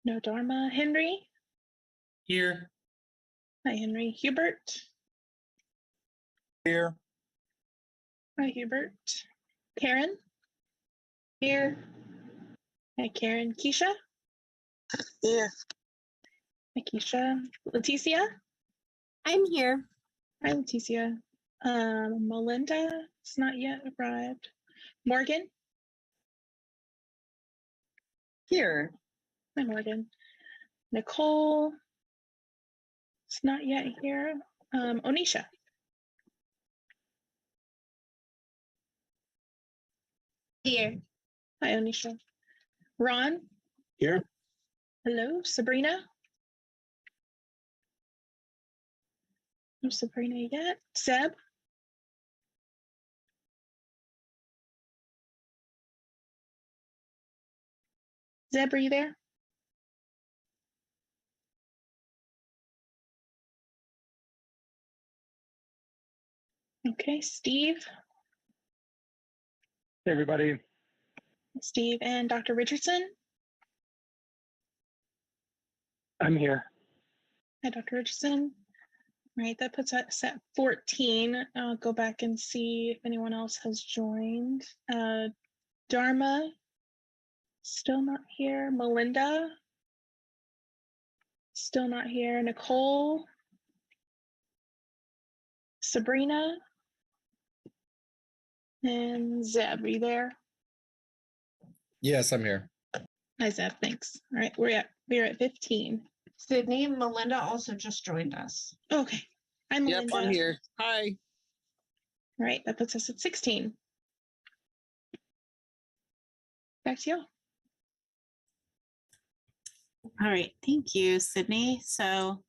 No Dharma. Henry? Here. Hi, Henry. Hubert? Here. Hi, Hubert. Karen? Here. Hi, Karen. Keisha? Here. Hi, Keisha. Leticia? I'm here. Hi, Leticia. Melinda has not yet arrived. Morgan? Here. Hi, Morgan. Nicole is not yet here. Onisha? Here. Hi, Onisha. Ron? Here. Hello, Sabrina? No Sabrina yet. Zeb? Zeb, are you there? Okay, Steve? Hey, everybody. Steve and Dr. Richardson? I'm here. Hi, Dr. Richardson. All right, that puts us at 14. I'll go back and see if anyone else has joined. Dharma, still not here. Melinda, still not here. Nicole, Sabrina, and Zeb, are you there? Yes, I'm here. Hi, Zeb, thanks. All right, we're at 15. Sydney and Melinda also just joined us. Okay, I'm Melinda. Yep, I'm here. Hi. All right, that puts us at 16. Back to you. All right, thank you, Sydney. So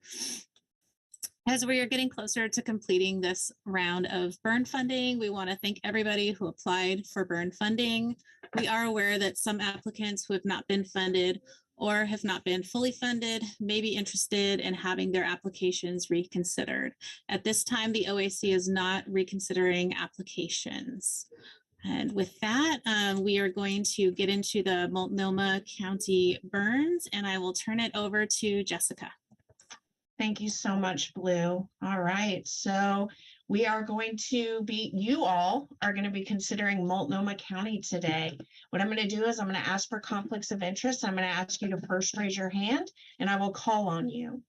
as we are getting closer to completing this round of burn funding, we want to thank everybody who applied for burn funding. We are aware that some applicants who have not been funded or have not been fully funded may be interested in having their applications reconsidered. At this time, the OAC is not reconsidering applications. And with that, we are going to get into the Multnomah County burns, and I will turn it over to Jessica. Thank you so much, Blue. All right, so we are going to be, you all are going to be considering Multnomah County today. What I'm going to do is I'm going to ask for conflicts of interest. I'm going to ask you to first raise your hand and I will call on you.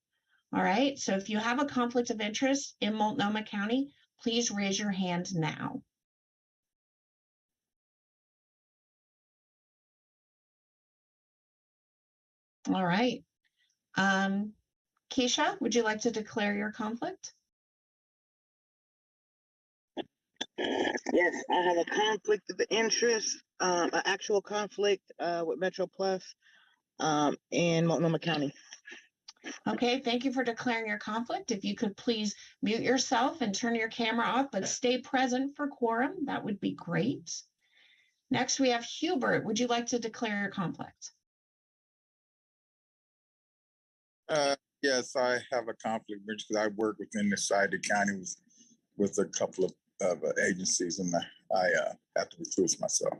All right, so if you have a conflict of interest in Multnomah County, please raise your hand now. All right. Keisha, would you like to declare your conflict? Yes, I have a conflict of interest, an actual conflict with Metro Plus in Multnomah County. Okay, thank you for declaring your conflict. If you could please mute yourself and turn your camera off, but stay present for quorum, that would be great. Next, we have Hubert. Would you like to declare your conflict? Yes, I have a conflict because I work within the side of the county with a couple of agencies, and I have to recruit myself.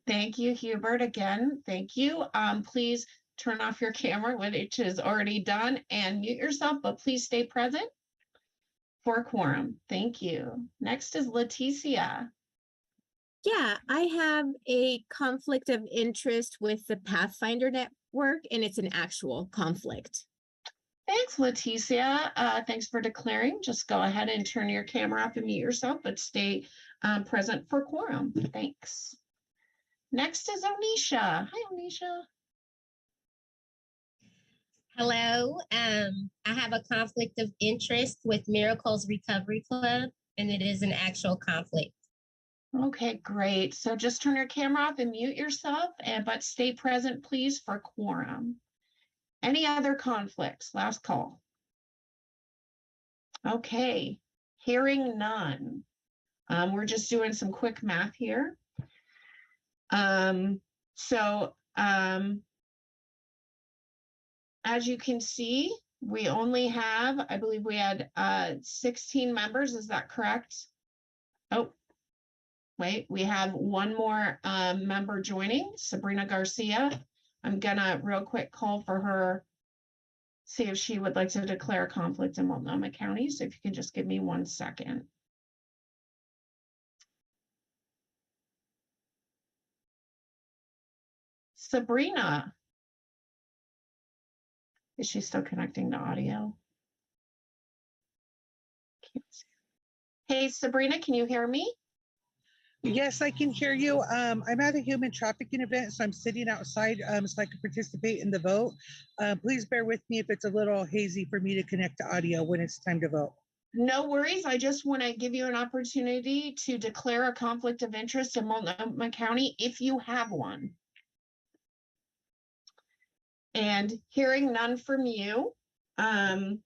Thank you, Hubert. Again, thank you. Please turn off your camera, which is already done, and mute yourself, but please stay present for quorum. Thank you. Next is Leticia. Yeah, I have a conflict of interest with the Pathfinder Network, and it's an actual conflict. Thanks, Leticia. Thanks for declaring. Just go ahead and turn your camera off and mute yourself, but stay present for quorum. Thanks. Next is Onisha. Hi, Onisha. Hello. I have a conflict of interest with Miracles Recovery Club, and it is an actual conflict. Okay, great. So just turn your camera off and mute yourself, but stay present, please, for quorum. Any other conflicts? Last call. Okay. Hearing none. We're just doing some quick math here. So as you can see, we only have, I believe we had 16 members. Is that correct? Oh, wait, we have one more member joining, Sabrina Garcia. I'm gonna real quick call for her, see if she would like to declare a conflict in Multnomah County. So if you can just give me 1 second. Sabrina. Is she still connecting to audio? Can't see. Hey, Sabrina, can you hear me? Yes, I can hear you. I'm at a human trafficking event, so I'm sitting outside so I can participate in the vote. Please bear with me if it's a little hazy for me to connect to audio when it's time to vote. No worries. I just want to give you an opportunity to declare a conflict of interest in Multnomah County if you have one. And hearing none from you, I'm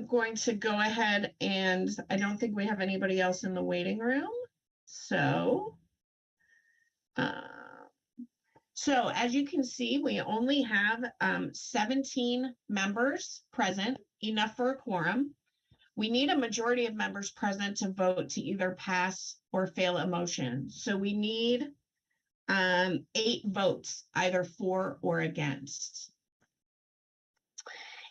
going to go ahead, and I don't think we have anybody else in the waiting room. So as you can see, we only have 17 members present, enough for a quorum. We need a majority of members present to vote to either pass or fail a motion. So we need 8 votes, either for or against.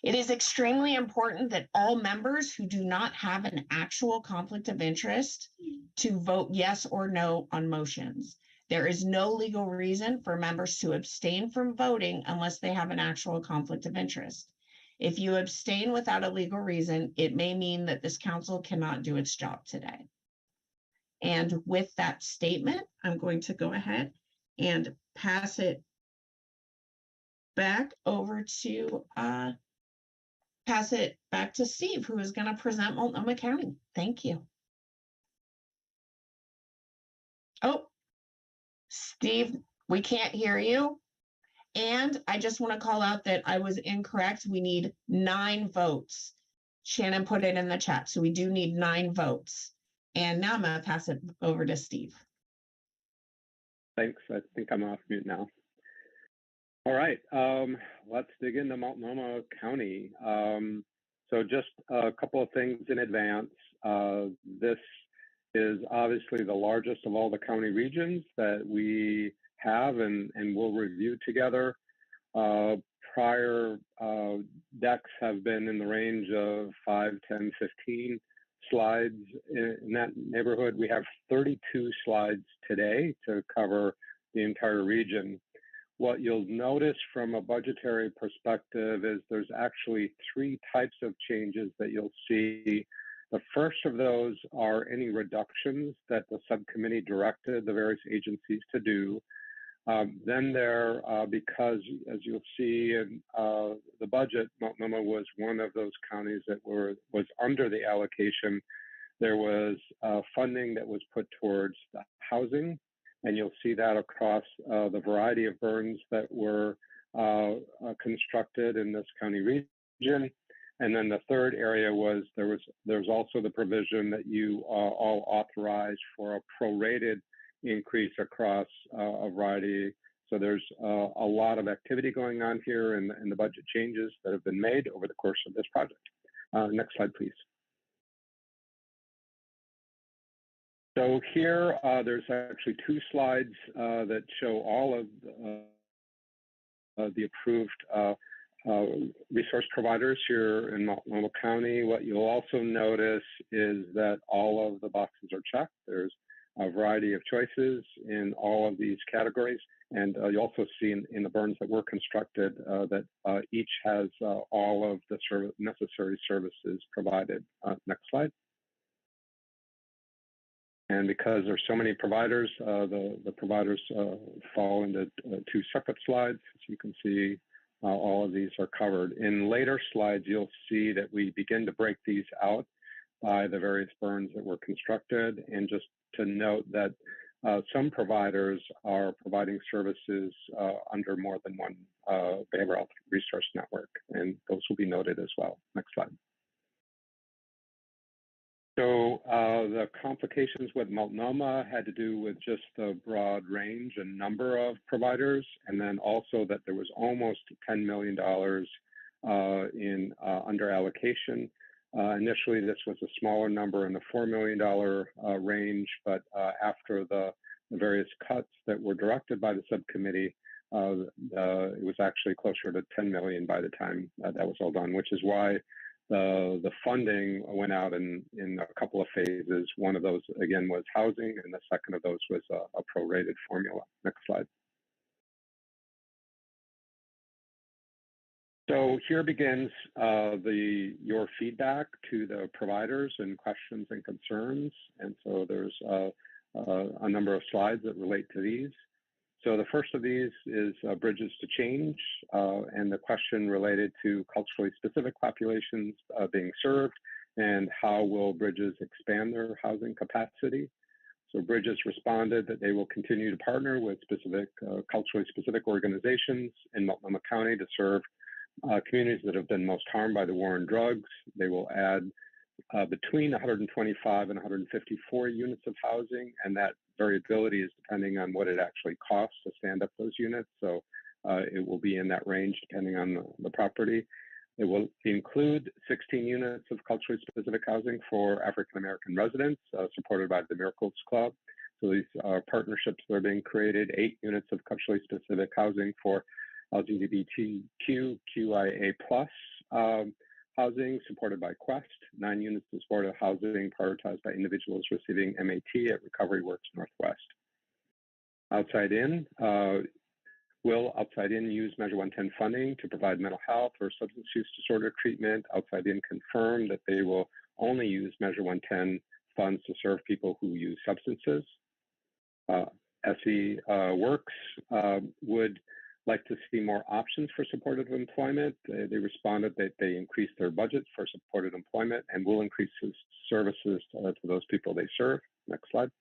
It is extremely important that all members who do not have an actual conflict of interest to vote yes or no on motions. There is no legal reason for members to abstain from voting unless they have an actual conflict of interest. If you abstain without a legal reason, it may mean that this council cannot do its job today. And with that statement, I'm going to go ahead and pass it back over to Steve, who is going to present Multnomah County. Thank you. Oh, Steve, we can't hear you. And I just want to call out that I was incorrect. We need 9 votes. Shannon put it in the chat. So we do need 9 votes. And now I'm going to pass it over to Steve. Thanks. I think I'm off mute now. All right. Let's dig into Multnomah County. So just a couple of things in advance. This is obviously the largest of all the county regions that we have and will review together. Prior decks have been in the range of 5, 10, 15 slides in that neighborhood. We have 32 slides today to cover the entire region. What you'll notice from a budgetary perspective is there's actually 3 types of changes that you'll see. The first of those are any reductions that the subcommittee directed the various agencies to do. Then there, because as you'll see in the budget, Multnomah was one of those counties that was under the allocation. There was funding that was put towards the housing, and you'll see that across the variety of burns that were constructed in this county region. And then the third area was there's also the provision that you all authorized for a prorated increase across a variety. So there's a lot of activity going on here in the budget changes that have been made over the course of this project. Next slide, please. So here, there's actually 2 slides that show all of the approved resource providers here in Multnomah County. What you'll also notice is that all of the boxes are checked. There's a variety of choices in all of these categories. And you also see in the burns that were constructed that each has all of the necessary services provided. Next slide. And because there's so many providers, the providers fall into 2 separate slides. As you can see, all of these are covered. In later slides, you'll see that we begin to break these out by the various burns that were constructed. And just to note that some providers are providing services under more than one behavioral health resource network, and those will be noted as well. Next slide. So the complications with multnomah had to do with just the broad range and number of providers, and then also that there was almost $10 million in under allocation. Initially, this was a smaller number in the $4 million range, but after the various cuts that were directed by the subcommittee, it was actually closer to 10 million by the time that was all done, which is why the funding went out in a couple of phases. One of those, again, was housing, and the second of those was a prorated formula. Next slide. So here begins your feedback to the providers and questions and concerns. And so there's a number of slides that relate to these. So the first of these is bridges to change, and the question related to culturally specific populations being served, and how will bridges expand their housing capacity. So Bridges responded that they will continue to partner with specific culturally specific organizations in Multnomah County to serve communities that have been most harmed by the war on drugs. They will add between 125 and 154 units of housing, and that variability is depending on what it actually costs to stand up those units. So it will be in that range depending on the property. It will include 16 units of culturally specific housing for African American residents, supported by the Miracles Club. So these are partnerships that are being created, 8 units of culturally specific housing for LGBTQ, QIA+, housing supported by Quest, 9 units of supportive housing prioritized by individuals receiving MAT at Recovery Works Northwest. Outside In, will Outside In use Measure 110 funding to provide mental health or substance use disorder treatment? Outside In confirmed that they will only use Measure 110 funds to serve people who use substances. SE Works would like to see more options for supported employment. They responded that they increased their budget for supported employment and will increase services to those people they serve. Next slide.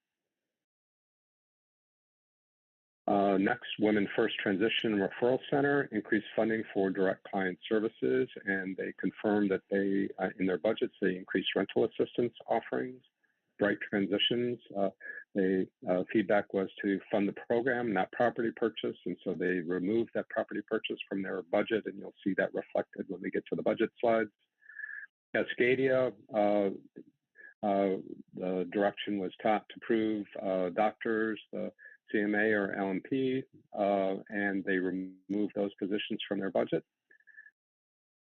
Next, Women First Transition Referral Center increased funding for direct client services, and they confirmed that they, in their budgets, they increased rental assistance offerings. Bright Transitions, feedback was to fund the program, not property purchase, and so they removed that property purchase from their budget, and you'll see that reflected when we get to the budget slides. Cascadia, the direction was to approve doctors, the CMA or LMP, and they removed those positions from their budget.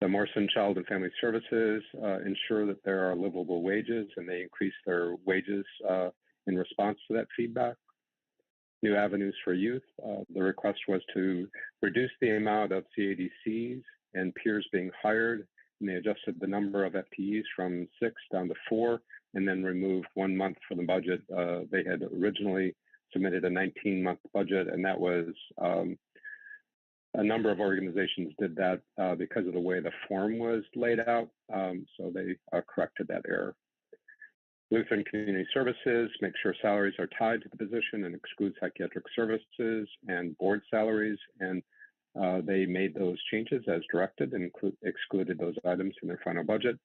The Morrison Child and Family Services ensure that there are livable wages, and they increase their wages in response to that feedback. New Avenues for Youth, the request was to reduce the amount of CADCs and peers being hired, and they adjusted the number of FTEs from 6 down to 4, and then removed 1 month from the budget. They had originally submitted a 19-month budget, and that was a number of organizations did that because of the way the form was laid out, so they corrected that error. Lutheran Community Services, make sure salaries are tied to the position and exclude psychiatric services and board salaries, and they made those changes as directed and excluded those items in their final budget.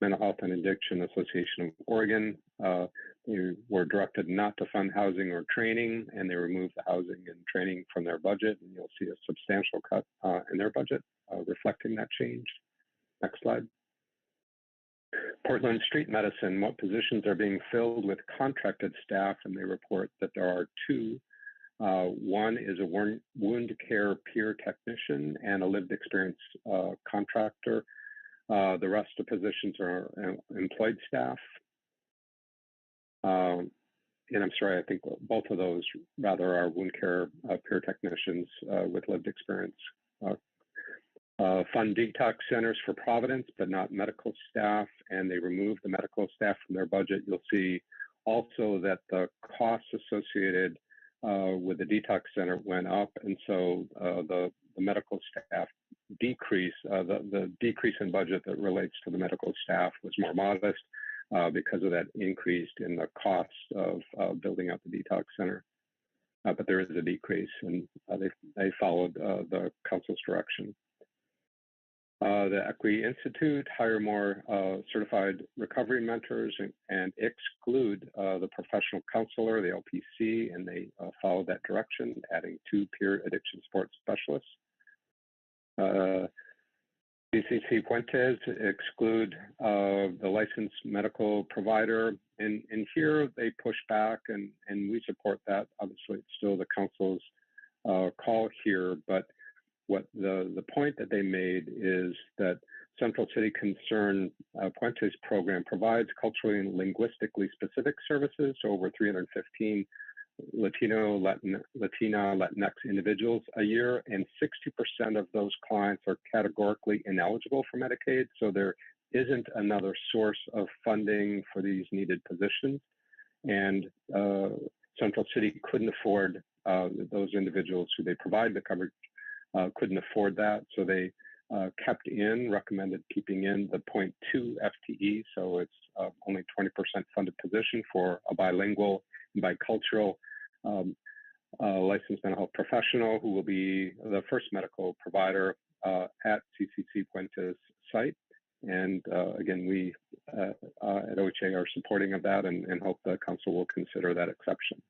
Mental Health and Addiction Association of Oregon, they were directed not to fund housing or training, and they removed the housing and training from their budget, and you'll see a substantial cut in their budget reflecting that change. Next slide. Portland Street Medicine, what positions are being filled with contracted staff? And they report that there are 2. One is a wound care peer technician and a lived experience contractor. The rest of the positions are employed staff. And I'm sorry, I think both of those rather are wound care peer technicians with lived experience. Fund detox centers for Providence, but not medical staff, and they removed the medical staff from their budget. You'll see also that the costs associated with the detox center went up, and so the medical staff decrease, the decrease in budget that relates to the medical staff was more modest because of that increase in the cost of building out the detox center. But there is a decrease, and they followed the council's direction. The Equity Institute hire more certified recovery mentors and exclude the professional counselor, the LPC, and they follow that direction, adding 2 peer addiction support specialists. CCC Puentes exclude the licensed medical provider, and here they push back, and we support that. Obviously, it's still the council's call here, but what the point that they made is that Central City Concern Puentes program provides culturally and linguistically specific services to over 315 Latino, Latina, Latinx individuals a year, and 60% of those clients are categorically ineligible for Medicaid. So there isn't another source of funding for these needed positions. And Central City couldn't afford those individuals who they provide the coverage, couldn't afford that. So they recommended keeping in the 0.2 FTE. So it's only 20% funded position for a bilingual, bicultural licensed mental health professional who will be the first medical provider at CCC Puentes site. And again, we at OHA are supporting of that and hope the council will consider that exception.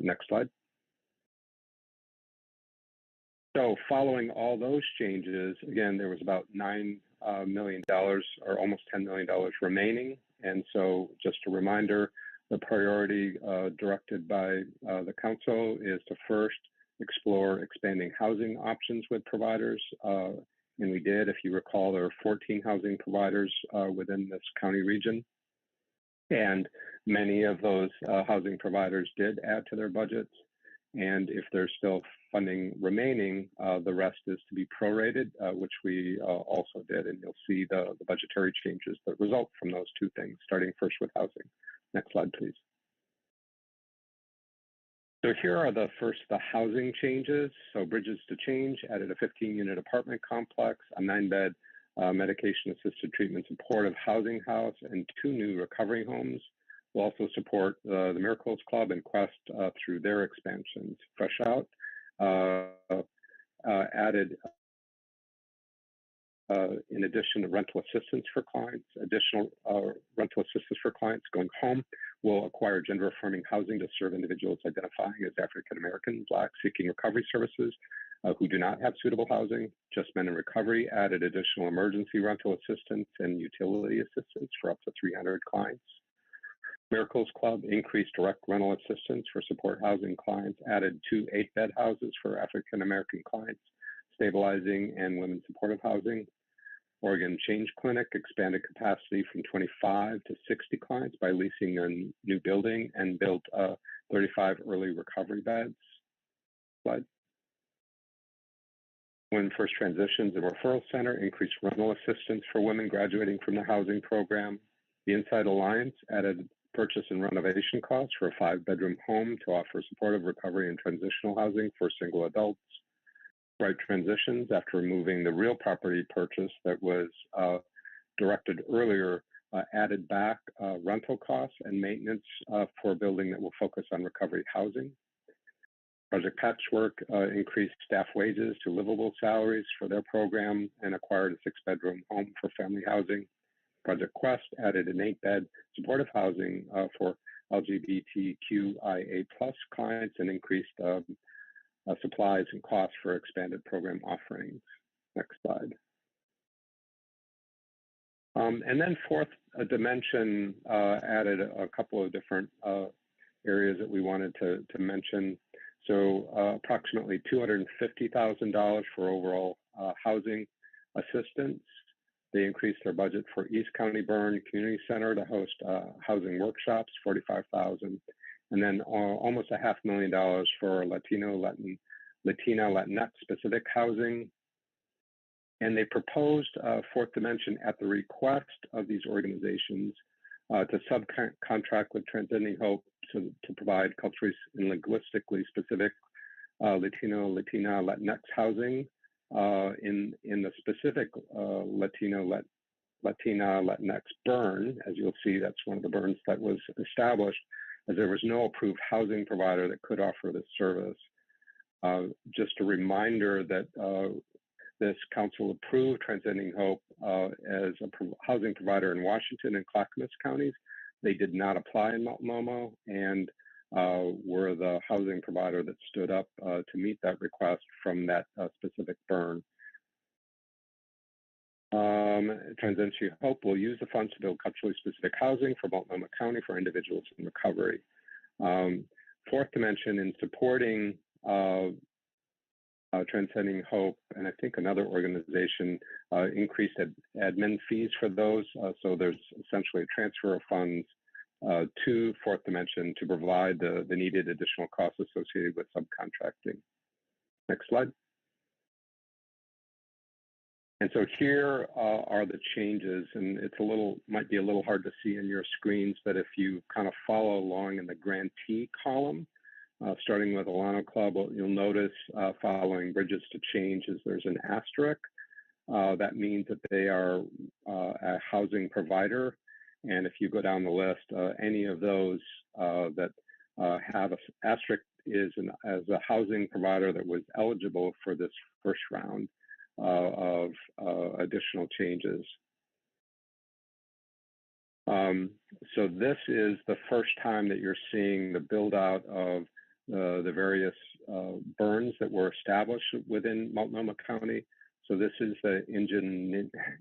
Next slide. So following all those changes, again, there was about $9 million or almost $10 million remaining. And so just a reminder, the priority directed by the council is to first explore expanding housing options with providers. And we did, if you recall, there are 14 housing providers within this county region. And many of those housing providers did add to their budgets. And if there's still funding remaining, the rest is to be prorated, which we also did. And you'll see the budgetary changes that result from those two things, starting first with housing. Next slide, please. So here are the housing changes. So Bridges to Change added a 15-unit apartment complex, a 9-bed medication-assisted treatment supportive housing house, and 2 new recovery homes. We'll also support the Miracles Club and Quest through their expansions. Fresh Out added, in addition to rental assistance for clients, additional rental assistance for clients going home. Will acquire gender-affirming housing to serve individuals identifying as African American, Black, seeking recovery services who do not have suitable housing. Just Men in Recovery added additional emergency rental assistance and utility assistance for up to 300 clients. Miracles Club increased direct rental assistance for support housing clients, added 2 8-bed houses for African American clients, stabilizing and women supportive housing. Oregon Change Clinic expanded capacity from 25 to 60 clients by leasing a new building and built 35 early recovery beds. Slide. Women First Transitions and Referral Center increased rental assistance for women graduating from the housing program. The Inside Alliance added purchase and renovation costs for a 5-bedroom home to offer supportive recovery and transitional housing for single adults. Right Transitions, after removing the real property purchase that was directed earlier, added back rental costs and maintenance for a building that will focus on recovery housing. Project Patchwork increased staff wages to livable salaries for their program and acquired a 6-bedroom home for family housing. Project Quest added an 8-bed supportive housing for LGBTQIA+ clients and increased supplies and costs for expanded program offerings. Next slide. And then fourth dimension added a couple of different areas that we wanted to mention. So approximately $250,000 for overall housing assistance. They increased their budget for East County Burn Community Center to host housing workshops, $45,000. And then almost $500,000 for Latina, Latinx specific housing. And they proposed fourth dimension at the request of these organizations to subcontract with Transcending Hope to provide culturally and linguistically specific Latino, Latina, Latinx housing in the specific Latino, Latina, Latinx burn. As you'll see, that's one of the burns that was established, as there was no approved housing provider that could offer this service. Just a reminder that this council approved Transcending Hope as a housing provider in Washington and Clackamas counties. They did not apply in Multnomah and were the housing provider that stood up to meet that request from that specific burn. Transcending Hope will use the funds to build culturally specific housing for Multnomah County for individuals in recovery. Fourth dimension in supporting Transcending Hope, and I think another organization increased admin fees for those. So there's essentially a transfer of funds to Fourth Dimension to provide the needed additional costs associated with subcontracting. Next slide. And so here are the changes, and it's might be a little hard to see in your screens, but if you kind of follow along in the grantee column, starting with Alano Club, what you'll notice following Bridges to Change is there's an asterisk. That means that they are a housing provider. And if you go down the list, any of those that have an asterisk as a housing provider that was eligible for this first round of additional changes. So this is the first time that you're seeing the build out of the various burns that were established within Multnomah County. So this is the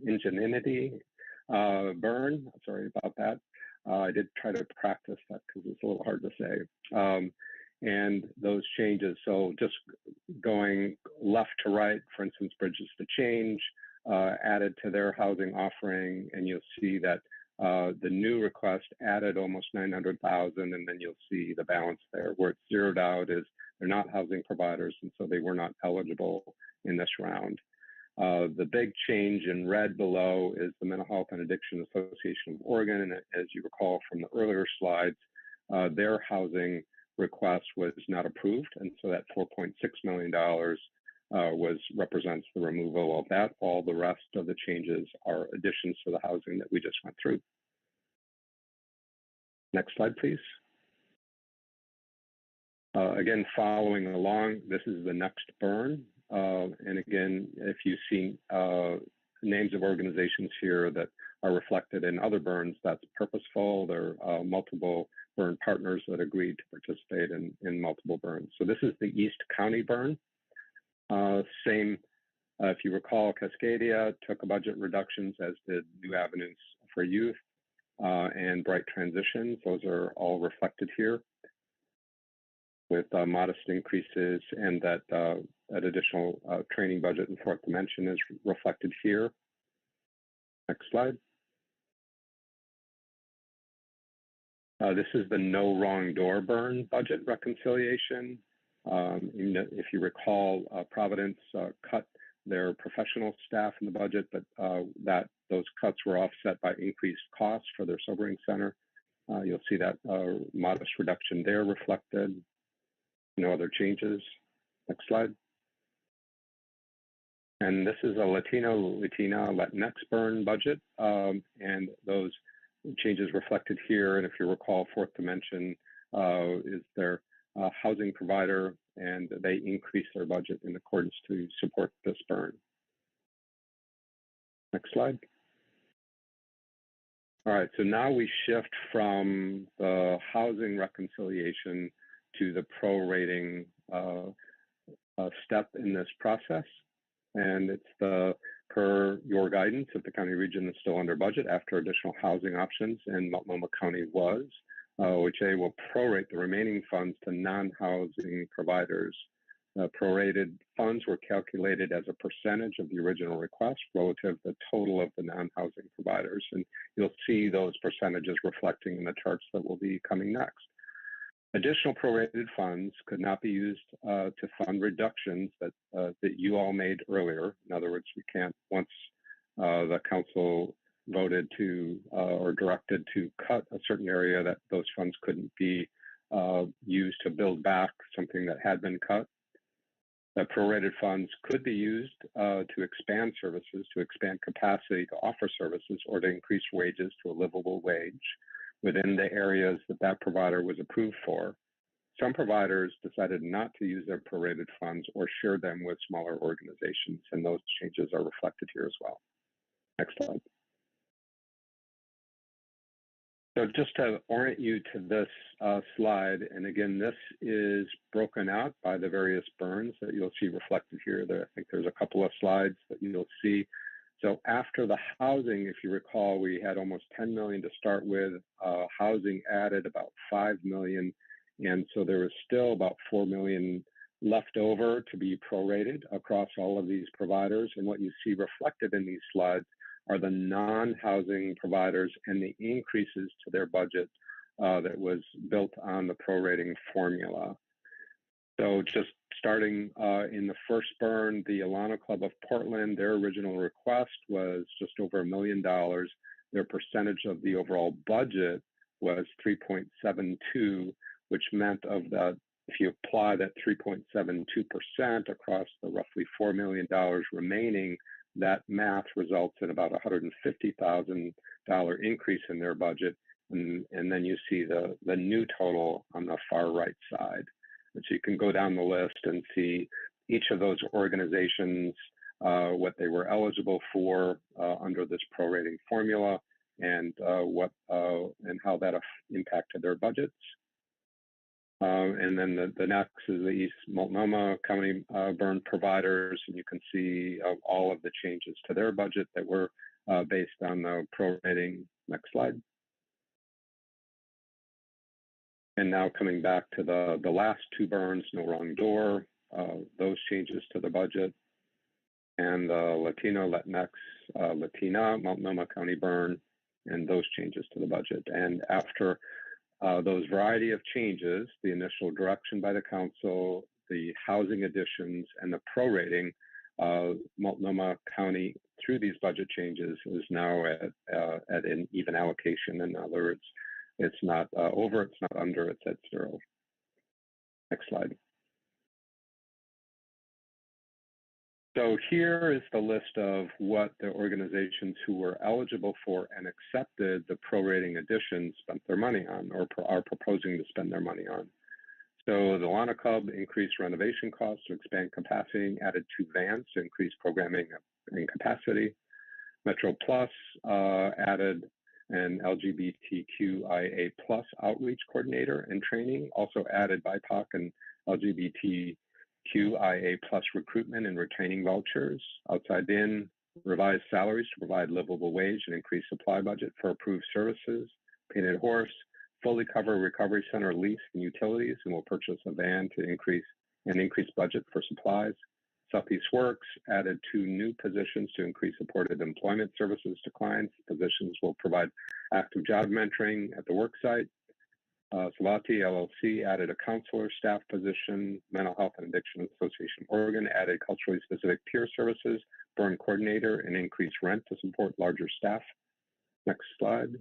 Ingenuity burn. Sorry about that. I did try to practice that because it's a little hard to say. And those changes, so just going left to right, for instance, Bridges to Change added to their housing offering, and you'll see that the new request added almost 900,000, and then you'll see the balance there. Where it's zeroed out is they're not housing providers, and so they were not eligible in this round. The big change in red below is the Mental Health and Addiction Association of Oregon, and as you recall from the earlier slides, their housing request was not approved, and so that $4.6 million represents the removal of that. All the rest of the changes are additions to the housing that we just went through. Next slide, please. Again, following along, this is the next burn. And again, if you see names of organizations here that are reflected in other burns, that's purposeful. There are multiple burn partners that agreed to participate in multiple burns. So this is the East County burn. Same, if you recall, Cascadia took a budget reductions, as did New Avenues for Youth and Bright Transitions. Those are all reflected here with modest increases, and that additional training budget in Fourth Dimension is reflected here. Next slide. This is the No Wrong Door burn budget reconciliation. If you recall, Providence cut their professional staff in the budget, but those cuts were offset by increased costs for their sobering center. You'll see that modest reduction there reflected. No other changes. Next slide. And this is a Latina, Latinx burn budget, and those changes reflected here. And if you recall, Fourth Dimension is their housing provider, and they increased their budget in accordance to support this burn. Next slide. All right, so now we shift from the housing reconciliation to the prorating step in this process. And it's per your guidance, if the county region is still under budget after additional housing options, and Multnomah County was, OHA will prorate the remaining funds to non-housing providers. Prorated funds were calculated as a percentage of the original request relative to the total of the non-housing providers. And you'll see those percentages reflecting in the charts that will be coming next. Additional prorated funds could not be used to fund reductions that you all made earlier. In other words, we can't, once the council voted to or directed to cut a certain area, that those funds couldn't be used to build back something that had been cut. The prorated funds could be used to expand services, to expand capacity to offer services, or to increase wages to a livable wage within the areas that that provider was approved for. some providers decided not to use their prorated funds or share them with smaller organizations, and those changes are reflected here as well. Next slide. So just to orient you to this slide, and again, this is broken out by the various burns that you'll see reflected here. I think there's a couple of slides that you'll see. So after the housing, if you recall, we had almost 10 million to start with. Housing added about 5 million. And so there was still about 4 million left over to be prorated across all of these providers. And what you see reflected in these slides are the non-housing providers and the increases to their budget that was built on the prorating formula. So just starting in the first burn, the Alana Club of Portland, their original request was just over $1 million. Their percentage of the overall budget was 3.72, which meant of that, if you apply that 3.72% across the roughly $4 million remaining, that math results in about $150,000 increase in their budget. And then you see the new total on the far right side. And so you can go down the list and see each of those organizations, what they were eligible for under this prorating formula, and and how that impacted their budgets. And then the next is the East Multnomah County burn providers, and you can see all of the changes to their budget that were based on the prorating. Next slide. And now coming back to the last two burns, No Wrong Door, those changes to the budget, and the Latino, Latinx, Latina, Multnomah County burn, and those changes to the budget. And after those variety of changes, the initial direction by the council, the housing additions, and the prorating, Multnomah County, through these budget changes, is now at an even allocation. In other words, it's not over, it's not under, it's at 0. Next slide. So here is the list of what the organizations who were eligible for and accepted the prorating additions spent their money on, or are proposing to spend their money on. So the Lana Club increased renovation costs to expand capacity, added 2 vans to increase programming and capacity. Metro Plus added an LGBTQIA+ outreach coordinator and training, also added BIPOC and LGBTQIA+ recruitment and retaining vouchers. Outside in, revised salaries to provide livable wage and increase supply budget for approved services. Painted Horse fully cover recovery center lease and utilities, and will purchase a van to increase budget for supplies. Southeast Works added 2 new positions to increase supported employment services to clients. Positions will provide active job mentoring at the work site. Savati LLC added a counselor staff position. Mental Health and Addiction Association Oregon added culturally specific peer services, burn coordinator, and increased rent to support larger staff. Next slide.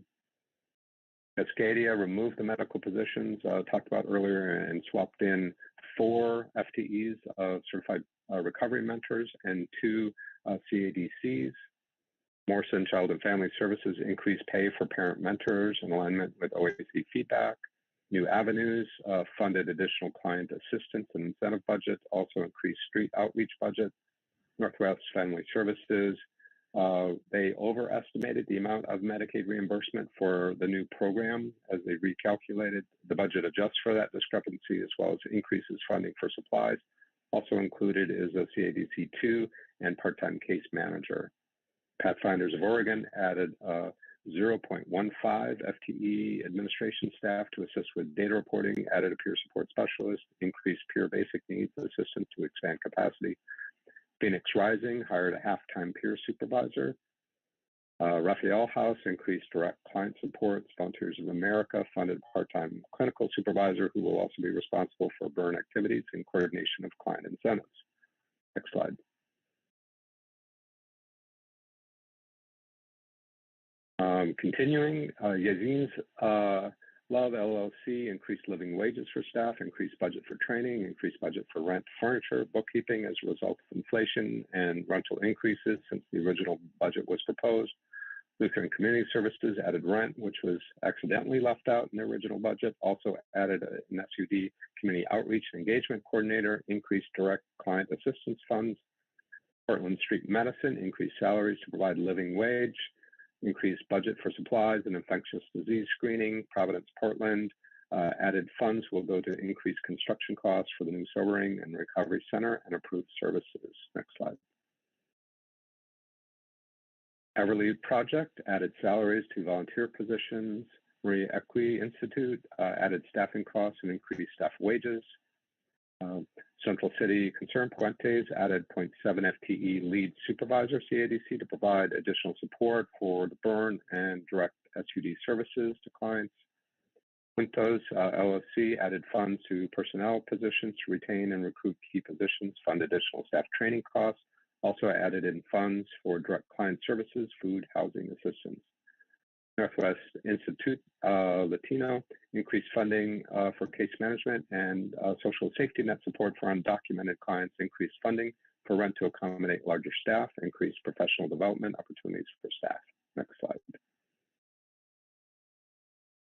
Cascadia removed the medical positions talked about earlier and swapped in 4 FTEs of certified recovery mentors and 2 CADCs. Morrison Child and Family Services increased pay for parent mentors in alignment with OAC feedback. New Avenues funded additional client assistance and incentive budget, also increased street outreach budget. Northwest Family Services, they overestimated the amount of Medicaid reimbursement for the new program as they recalculated. The budget adjusts for that discrepancy, as well as increases funding for supplies. Also included is a CADC 2 and part-time case manager. Pathfinders of Oregon added 0.15 FTE administration staff to assist with data reporting, added a peer support specialist, increased peer basic needs assistance to expand capacity. Phoenix Rising hired a half-time peer supervisor. Raphael House increased direct client support. Volunteers of America funded part-time clinical supervisor who will also be responsible for burn activities and coordination of client incentives. Next slide. Continuing, Yazin's Love LLC increased living wages for staff, increased budget for training, increased budget for rent, furniture, bookkeeping as a result of inflation and rental increases since the original budget was proposed. Lutheran Community Services added rent, which was accidentally left out in the original budget, also added an SUD Community Outreach and Engagement Coordinator, increased direct client assistance funds. Portland Street Medicine increased salaries to provide living wage, increased budget for supplies and infectious disease screening. Providence Portland added funds will go to increase construction costs for the new sobering and recovery center and approved services. Next slide. Everleigh Project added salaries to volunteer positions. Maria Equi Institute added staffing costs and increased staff wages. Central City Concern Puentes added 0.7 FTE lead supervisor CADC to provide additional support for the burn and direct SUD services to clients. Quintos LLC added funds to personnel positions to retain and recruit key positions, fund additional staff training costs, also added in funds for direct client services, food, housing assistance. Northwest Institute Latino increased funding for case management and social safety net support for undocumented clients, increased funding for rent to accommodate larger staff, increased professional development opportunities for staff. Next slide.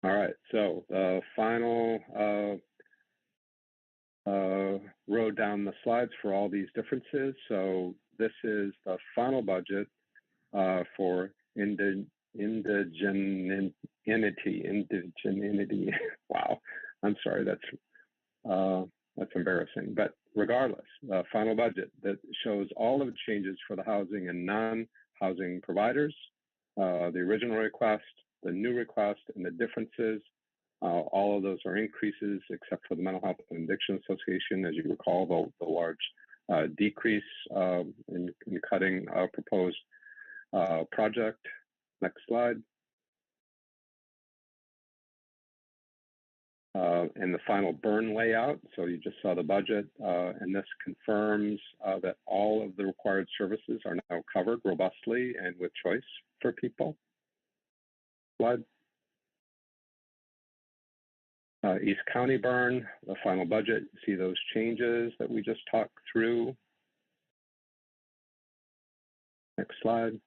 All right, so the final row down the slides for all these differences. So this is the final budget for indigeneity. Wow, I'm sorry, that's embarrassing. But regardless, the final budget that shows all of the changes for the housing and non-housing providers, the original request, the new request, and the differences. All of those are increases except for the Mental Health and Addiction Association. As you recall, the large decrease in cutting proposed project. Next slide. And the final burn layout. So you just saw the budget, and this confirms that all of the required services are now covered robustly and with choice for people. Slide. East County burn, the final budget, see those changes that we just talked through. Next slide.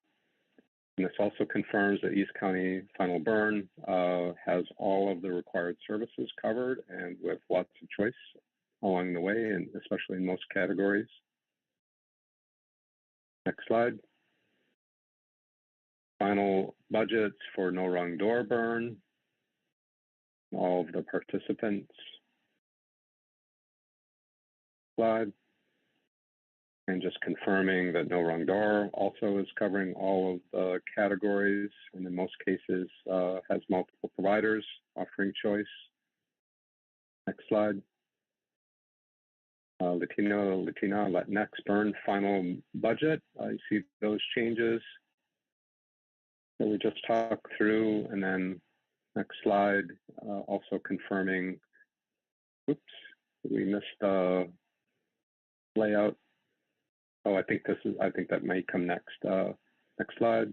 And this also confirms that East County final burn has all of the required services covered and with lots of choice along the way, and especially in most categories. Next slide. Final budgets for No Wrong Door burn, all of the participants. Slide. And just confirming that No Wrong Door also is covering all of the categories, and in most cases has multiple providers offering choice. Next slide. Latino, Latina, Latinx burn final budget. You see those changes that we just talked through, and then next slide, also confirming, oops, we missed the layout. Oh, I think that may come next. Next slide.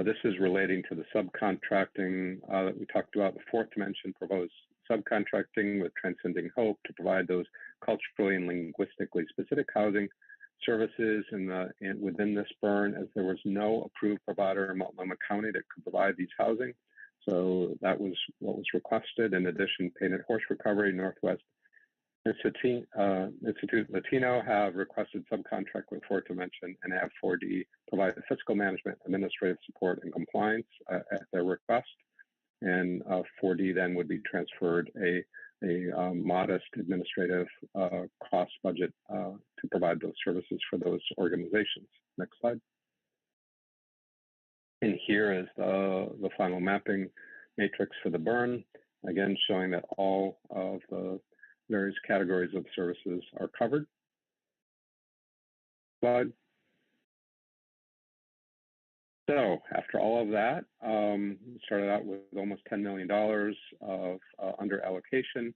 This is relating to the subcontracting that we talked about. The fourth dimension proposed subcontracting with Transcending Hope to provide those culturally and linguistically specific housing services within this burn, as there was no approved provider in Multnomah County that could provide these housing. So that was what was requested. In addition, Painted Horse Recovery, Northwest Institute Latino have requested subcontract with Fourth Dimension and have 4D provide the fiscal management, administrative support, and compliance at their request. And 4D then would be transferred a modest administrative cost budget to provide those services for those organizations. Next slide. And here is the final mapping matrix for the burn, again showing that all of the various categories of services are covered. Slide. So after all of that, we started out with almost $10 million of under allocation.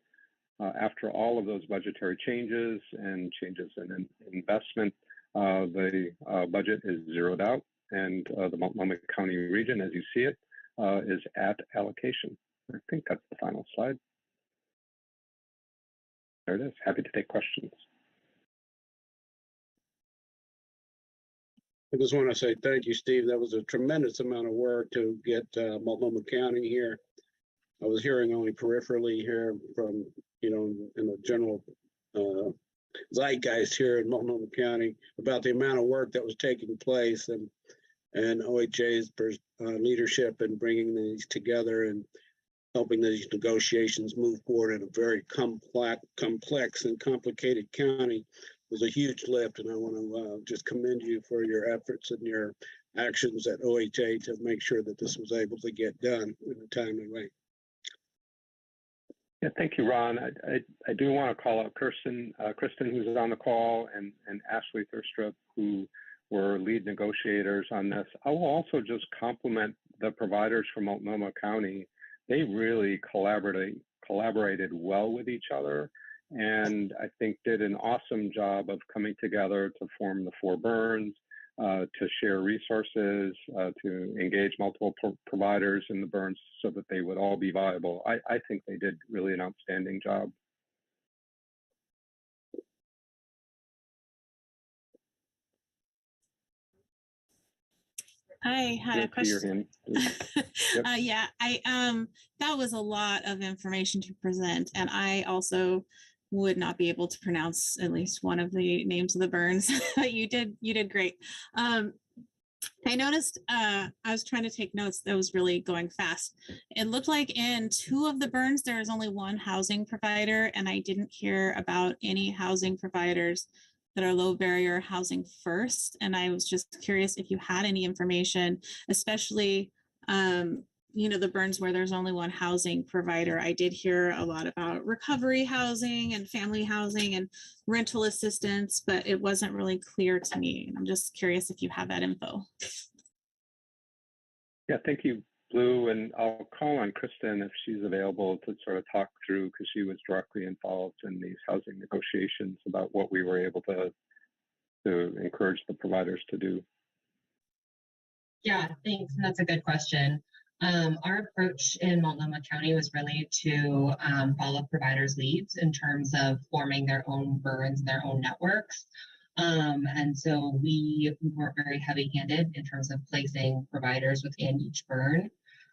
After all of those budgetary changes and changes in investment, the budget is zeroed out, and the Multnomah County region, as you see it, is at allocation. I think that's the final slide. There it is. Happy to take questions. I just want to say thank you, Steve. That was a tremendous amount of work to get Multnomah County here. I was hearing only peripherally here from, in the general zeitgeist here in Multnomah County about the amount of work that was taking place and OHA's leadership in bringing these together and helping these negotiations move forward in a very complex and complicated county was a huge lift. And I want to just commend you for your efforts and your actions at OHA to make sure that this was able to get done in a timely way. Yeah, thank you, Ron. I do want to call out Kristen, who's on the call, and Ashley Thurstrup, who were lead negotiators on this. I will also just compliment the providers from Multnomah County. They really collaborated well with each other, and I think did an awesome job of coming together to form the 4 burns, to share resources, to engage multiple providers in the burns so that they would all be viable. I think they did really an outstanding job. I had a question. Yep. Yeah, that was a lot of information to present, and I also would not be able to pronounce at least one of the names of the burns. You did great. I noticed I was trying to take notes that was really going fast. It looked like in 2 of the burns there is only 1 housing provider, and I didn't hear about any housing providers that are low barrier housing first. And I was just curious if you had any information, especially the burns where there's only 1 housing provider. I did hear a lot about recovery housing and family housing and rental assistance, but it wasn't really clear to me. I'm just curious if you have that info. Yeah, thank you, Blue. And I'll call on Kristen if she's available to sort of talk through, because she was directly involved in these housing negotiations about what we were able to encourage the providers to do. Yeah, thanks. And that's a good question. Our approach in Multnomah County was really to follow providers' leads in terms of forming their own burns and their own networks. And so we weren't very heavy-handed in terms of placing providers within each burn.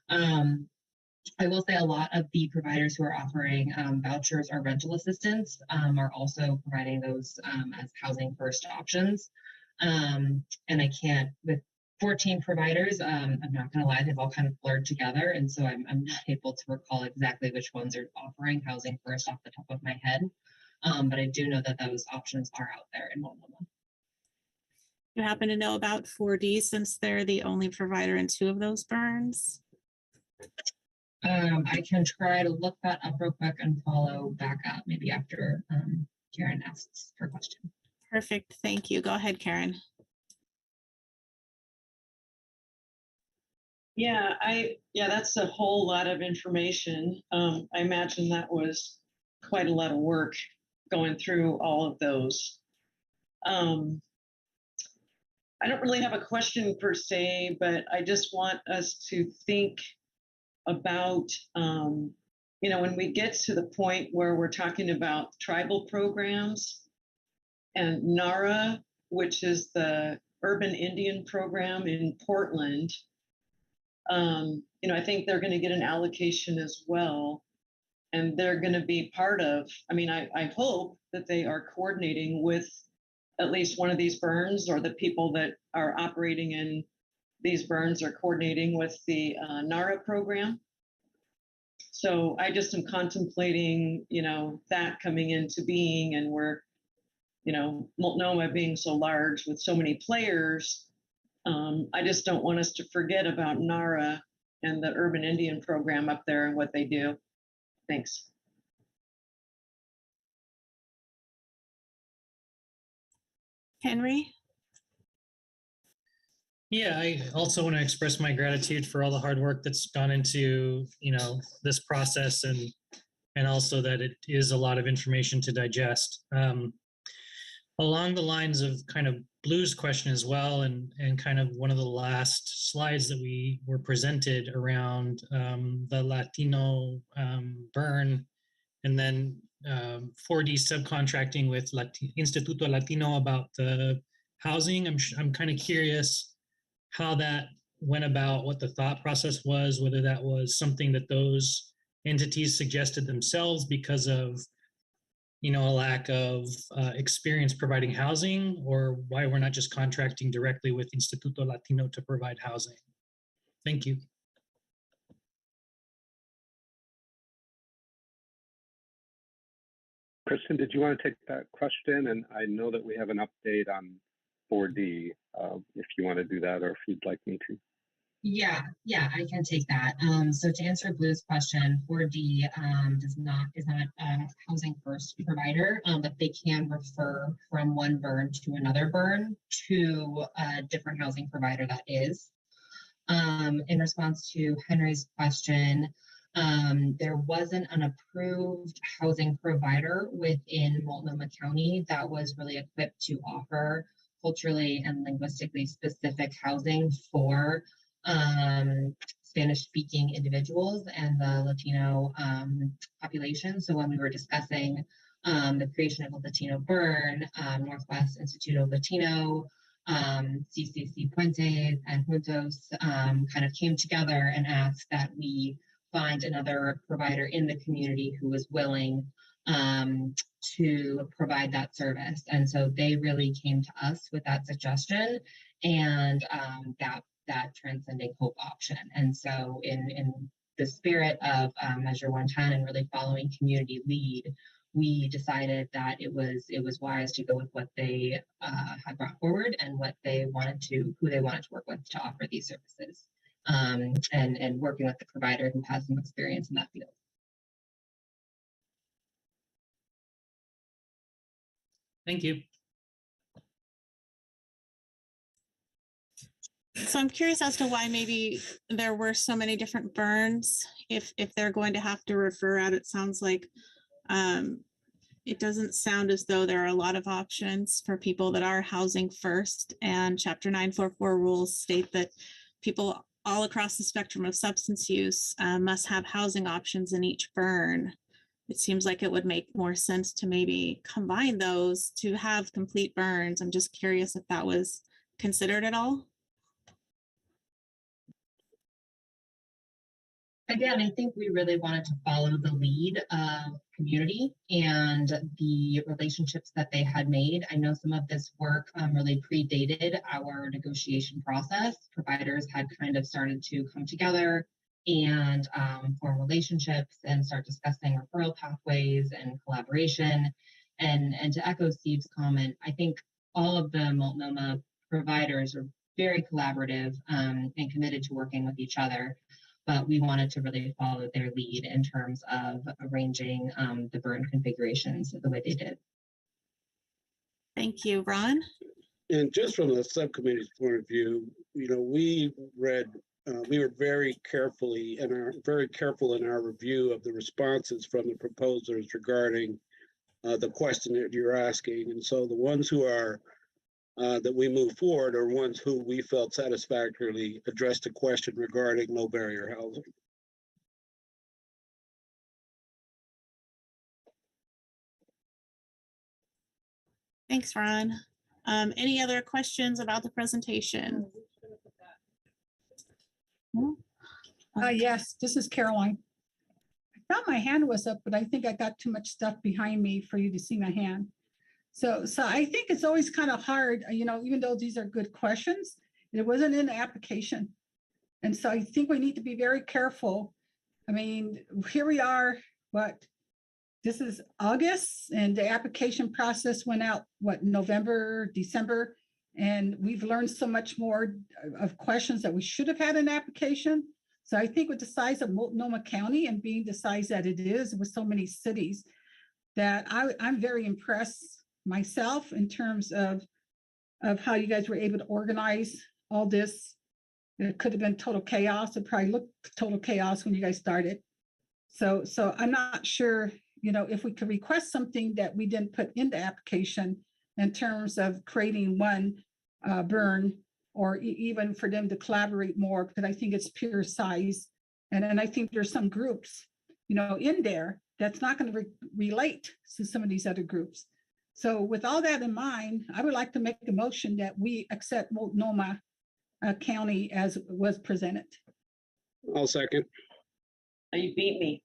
I will say a lot of the providers who are offering vouchers or rental assistance are also providing those as housing first options. And I can't, with 14 providers, I'm not going to lie, they've all kind of blurred together. And so I'm not able to recall exactly which ones are offering housing first off the top of my head. But I do know that those options are out there in Multnomah. You happen to know about 4D since they're the only provider in 2 of those burns? I can try to look that up real quick and follow back up maybe after Karen asks her question. Perfect. Thank you. Go ahead, Karen. Yeah, that's a whole lot of information. I imagine that was quite a lot of work going through all of those. I don't really have a question per se, but I just want us to think about, when we get to the point where we're talking about tribal programs and NARA, which is the Urban Indian Program in Portland, I think they're going to get an allocation as well. And they're going to be part of, I hope that they are coordinating with at least one of these burns, or the people that are operating in these burns are coordinating with the NARA program. So I just am contemplating, that coming into being, and we're, Multnomah being so large with so many players. I just don't want us to forget about NARA and the Urban Indian Program up there and what they do. Thanks. Henry? Yeah, I also want to express my gratitude for all the hard work that's gone into, this process, and also that it is a lot of information to digest. Along the lines of kind of Blue's question as well, and kind of one of the last slides that we were presented around the Latino burn, and then 4D subcontracting with Instituto Latino about the housing. I'm kind of curious how that went about, what the thought process was, whether that was something that those entities suggested themselves because of, a lack of experience providing housing, or why we're not just contracting directly with Instituto Latino to provide housing. Thank you. Kristen, did you want to take that question? And I know that we have an update on 4D, if you want to do that, or if you'd like me to. Yeah, I can take that. So to answer Blue's question, 4D is not a housing first provider, but they can refer from one burn to another burn to a different housing provider that is. In response to Henry's question, there wasn't an approved housing provider within Multnomah County that was really equipped to offer culturally and linguistically specific housing for Spanish-speaking individuals and the Latino population. So when we were discussing the creation of a Latino burn, Northwest Instituto Latino, CCC Puentes, and Juntos kind of came together and asked that we find another provider in the community who was willing to provide that service. And so they really came to us with that suggestion and that transcending hope option. And so in the spirit of Measure 110 and really following community lead, we decided that it was wise to go with what they had brought forward and who they wanted to work with to offer these services, and working with the provider who has some experience in that field. Thank you. So I'm curious as to why maybe there were so many different burns. If they're going to have to refer out, it sounds like it doesn't sound as though there are a lot of options for people that are housing first. And Chapter 944 rules state that people all across the spectrum of substance use must have housing options in each burn. It seems like it would make more sense to maybe combine those to have complete burns. I'm just curious if that was considered at all. Again, I think we really wanted to follow the lead of community and the relationships that they had made. I know some of this work really predated our negotiation process. Providers had kind of started to come together and form relationships and start discussing referral pathways and collaboration. And to echo Steve's comment, I think all of the Multnomah providers are very collaborative and committed to working with each other. But we wanted to really follow their lead in terms of arranging the burn configurations the way they did. Thank you, Ron. And just from the subcommittee's point of view, we were very careful in our review of the responses from the proposers regarding the question that you're asking. And so the ones who are that we move forward are ones who we felt satisfactorily addressed the question regarding low barrier housing. Thanks, Ron. Any other questions about the presentation? Yes, this is Caroline. I thought my hand was up, but I think I got too much stuff behind me for you to see my hand. So I think it's always kind of hard, even though these are good questions, it wasn't in the application. And so I think we need to be very careful. I mean, here we are, this is August, and the application process went out, November, December, and we've learned so much more of questions that we should have had in the application. So I think with the size of Multnomah County and being the size that it is with so many cities, that I'm very impressed myself in terms of how you guys were able to organize all this. It could have been total chaos. It probably looked total chaos when you guys started. So I'm not sure, if we could request something that we didn't put in the application in terms of creating one burn, or even for them to collaborate more, because I think it's pure size. And then I think there's some groups, in there that's not going to relate to some of these other groups. So with all that in mind, I would like to make a motion that we accept Multnomah County as was presented. I'll second. Oh, you beat me.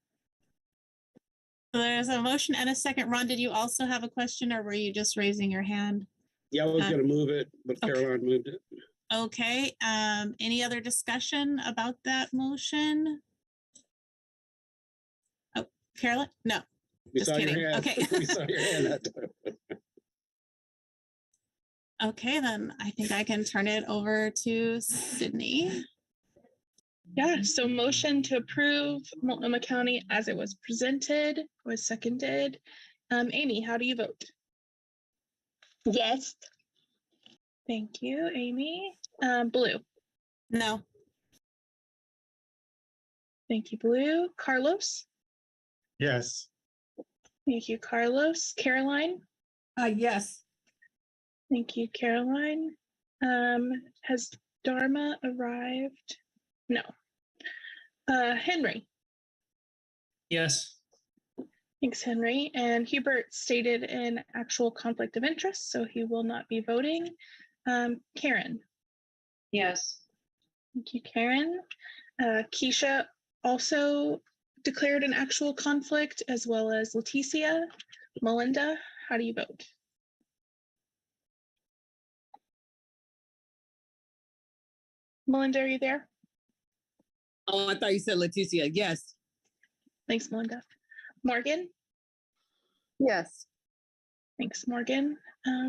So there's a motion and a second. Ron, did you also have a question or were you just raising your hand? Yeah, I was going to move it, but okay. Caroline moved it. Okay, any other discussion about that motion? Oh, Carolyn? No, We just saw your kidding. hand. Okay. We saw your hand that time. Okay, then I think I can turn it over to Sydney. Yeah, so motion to approve Multnomah County as it was presented was seconded. Amy, how do you vote? Yes. Thank you, Amy. Blue. No. Thank you, Blue. Carlos. Yes. Thank you, Carlos. Caroline. Yes. Thank you, Caroline. Has Dharma arrived? No. Henry. Yes. Thanks, Henry. And Hubert stated an actual conflict of interest, so he will not be voting. Karen. Yes. Thank you, Karen. Keisha also declared an actual conflict, as well as Leticia. Melinda, how do you vote? Melinda, are you there? Oh, I thought you said Leticia. Yes. Thanks, Melinda. Morgan? Yes. Thanks, Morgan.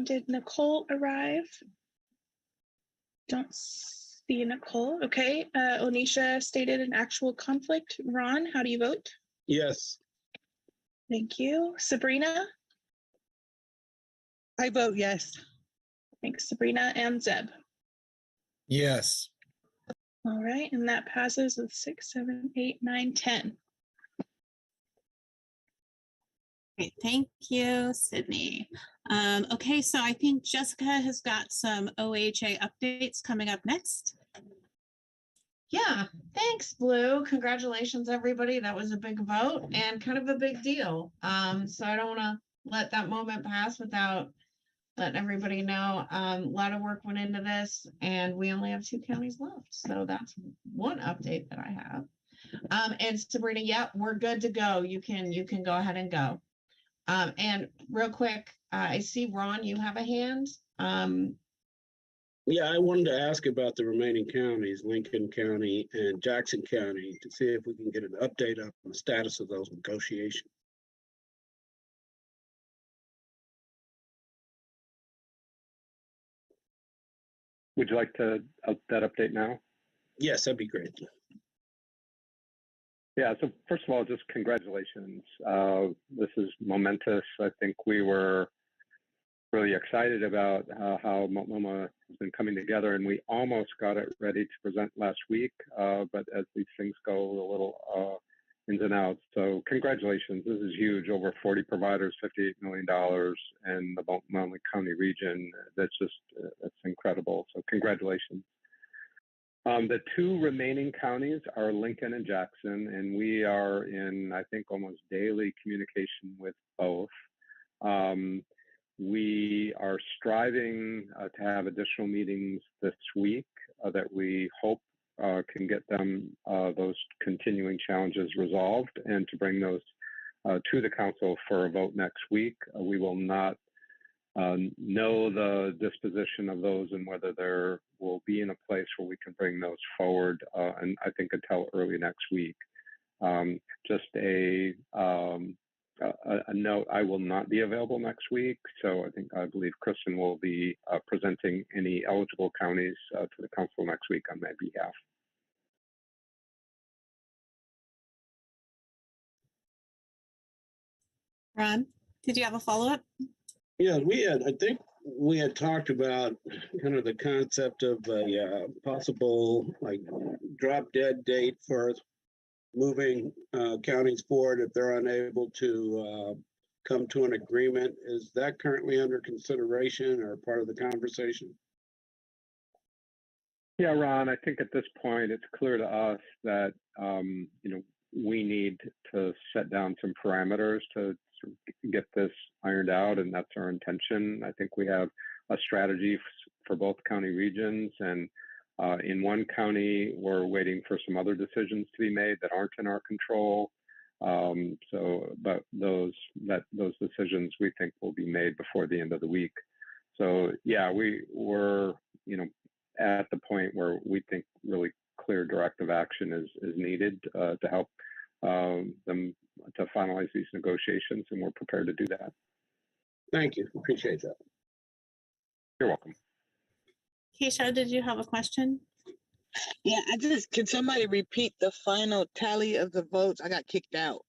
Did Nicole arrive? Don't see Nicole. Okay. Onisha stated an actual conflict. Ron, how do you vote? Yes. Thank you. Sabrina? I vote yes. Thanks, Sabrina. And Zeb? Yes. All right. And that passes with 6, 7, 8, 9, 10. Great, thank you, Sydney. Okay, so I think Jessica has got some OHA updates coming up next. Yeah, thanks, Blue. Congratulations, everybody. That was a big vote and kind of a big deal. So I don't want to let that moment pass without letting everybody know. A lot of work went into this, and we only have 2 counties left. So that's one update that I have. And Sabrina, yeah, we're good to go. You can go ahead and go. And real quick, I see Ron, you have a hand. Yeah, I wanted to ask about the remaining counties, Lincoln County and Jackson County, to see if we can get an update on the status of those negotiations. Would you like to that update now? Yes, that'd be great. Yeah, so first of all, just congratulations. This is momentous. I think we were really excited about how Multnomah has been coming together, and we almost got it ready to present last week, but as these things go, a little ins and outs. So congratulations, this is huge, over 40 providers, $58 million in the Multnomah County region. That's incredible, so congratulations. The 2 remaining counties are Lincoln and Jackson, and we are in, I think, almost daily communication with both. We are striving to have additional meetings this week that we hope can get them those continuing challenges resolved and to bring those to the council for a vote next week. We will not know the disposition of those and whether there will be in a place where we can bring those forward, and I think until early next week. Just a note, I will not be available next week, so I believe Kristen will be presenting any eligible counties to the council next week on my behalf. Ron, did you have a follow-up? Yeah, I think we had talked about kind of the concept of a possible like drop dead date for moving counties forward if they're unable to come to an agreement. Is that currently under consideration or part of the conversation? Yeah, Ron, I think at this point it's clear to us that we need to set down some parameters to sort of get this ironed out, and that's our intention. I think we have a strategy for both county regions, and in one county, we're waiting for some other decisions to be made that aren't in our control. But those decisions we think will be made before the end of the week. So yeah, we're at the point where we think really clear directive action is needed to help them to finalize these negotiations, and we're prepared to do that. Thank you. Appreciate that. You're welcome. Keisha, did you have a question? Yeah, can somebody repeat the final tally of the votes? I got kicked out.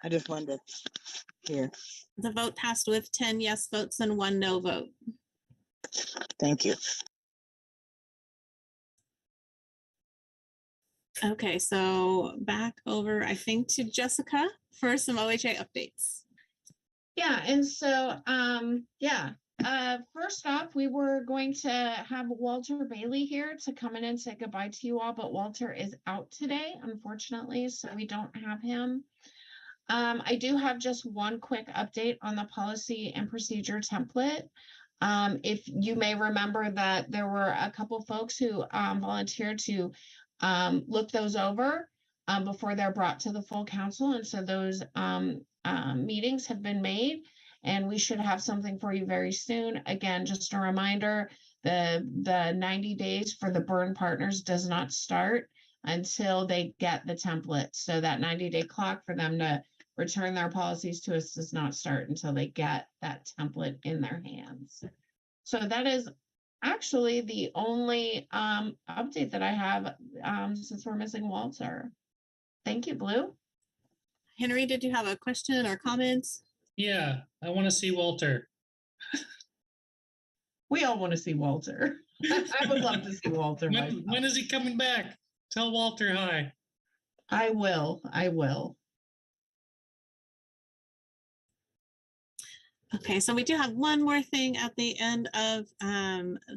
I just wanted to hear. The vote passed with 10 yes votes and 1 no vote. Thank you. Okay, so back over, I think, to Jessica for some OHA updates. Yeah, and so, first off, we were going to have Walter Bailey here to come in and say goodbye to you all, but Walter is out today, unfortunately, so we don't have him. I do have just one quick update on the policy and procedure template. If you may remember that there were a couple folks who volunteered to look those over before they're brought to the full council. And so those meetings have been made, and we should have something for you very soon. Again, just a reminder, the 90 days for the burn partners does not start until they get the template. So that 90-day clock for them to return their policies to us does not start until they get that template in their hands. So that is actually the only update that I have since we're missing Walter. Thank you, Blue. Henry, did you have a question or comments? Yeah, I want to see Walter. We all want to see Walter. I would love to see Walter. When is he coming back? Tell Walter hi. I will. Okay, so we do have one more thing at the end of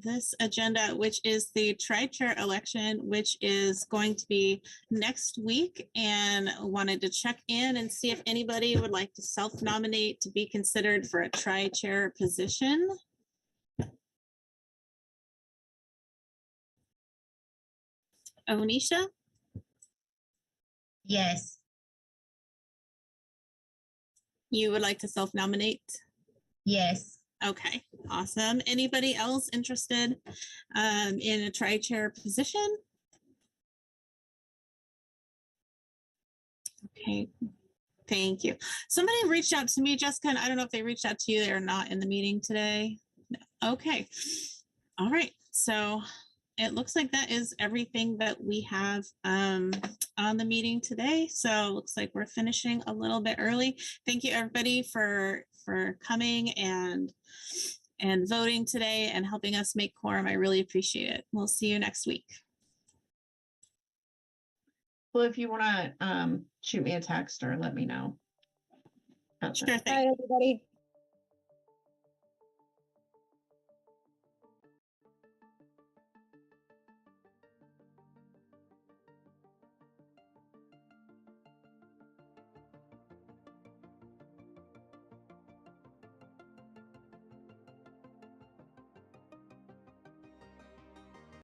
this agenda, which is the tri-chair election, which is going to be next week, and wanted to check in and see if anybody would like to self-nominate to be considered for a tri-chair position. Onisha? Yes. You would like to self-nominate? Yes. Okay, awesome. Anybody else interested in a tri-chair position? Okay, thank you. Somebody reached out to me, Jessica, and I don't know if they reached out to you. They're not in the meeting today. No. Okay, all right. So it looks like that is everything that we have on the meeting today. So it looks like we're finishing a little bit early. Thank you, everybody, for coming and voting today and helping us make quorum. I really appreciate it. We'll see you next week. Well, if you want to shoot me a text or let me know. Sure thing. Bye, everybody.